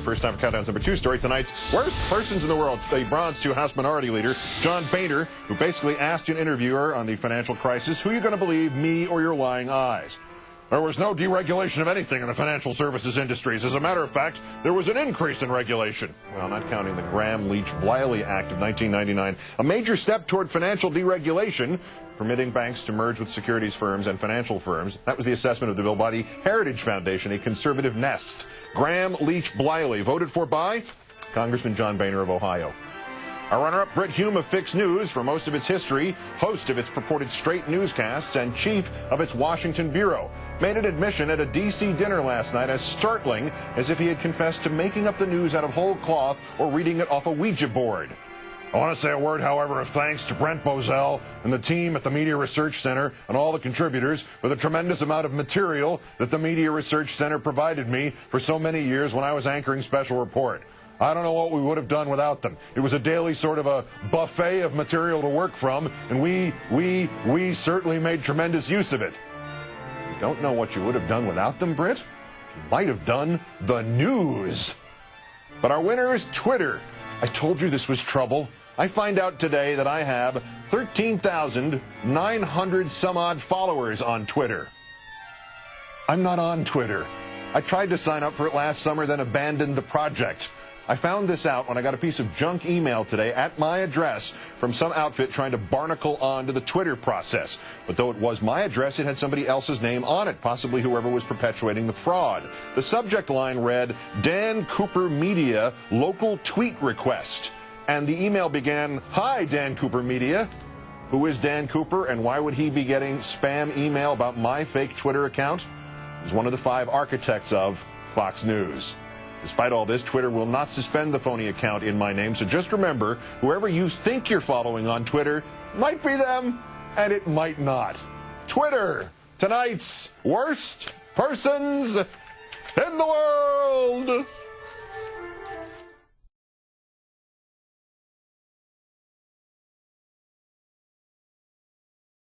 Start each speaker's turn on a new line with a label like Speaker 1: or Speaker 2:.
Speaker 1: first time for Countdown's number 2 story, tonight's worst persons in the world. The bronze 2 House Minority Leader, John Boehner, who basically asked an interviewer on the financial crisis, who are you going to believe, me or your lying eyes? There was no deregulation of anything in the financial services industries. As a matter of fact, there was an increase in regulation. Well, not counting the Graham-Leach-Bliley Act of 1999, a major step toward financial deregulation, permitting banks to merge with securities firms and financial firms. That was the assessment of the bill by the Heritage Foundation, a conservative nest. Graham-Leach-Bliley, voted for by Congressman John Boehner of Ohio. Our runner-up, Brit Hume of Fix News, for most of its history, host of its purported straight newscasts, and chief of its Washington bureau, made an admission at a D.C. dinner last night as startling as if he had confessed to making up the news out of whole cloth or reading it off a Ouija board. I want to say a word, however, of thanks to Brent Bozell and the team at the Media Research Center and all the contributors for the tremendous amount of material that the Media Research Center provided me for so many years when I was anchoring Special Report. I don't know what we would have done without them. It was a daily sort of a buffet of material to work from, and we certainly made tremendous use of it. You don't know what you would have done without them, Britt? You might have done the news. But our winner is Twitter. I told you this was trouble. I find out today that I have 13,900 some odd followers on Twitter. I'm not on Twitter. I tried to sign up for it last summer, then abandoned the project. I found this out when I got a piece of junk email today at my address from some outfit trying to barnacle onto the Twitter process. But though it was my address, it had somebody else's name on it, possibly whoever was perpetuating the fraud. The subject line read, Dan Cooper Media local tweet request. And the email began, "Hi, Dan Cooper Media." Who is Dan Cooper, and why would he be getting spam email about my fake Twitter account? He's one of the 5 architects of Fox News. Despite all this, Twitter will not suspend the phony account in my name, so just remember, whoever you think you're following on Twitter might be them, and it might not. Twitter, tonight's worst persons in the world.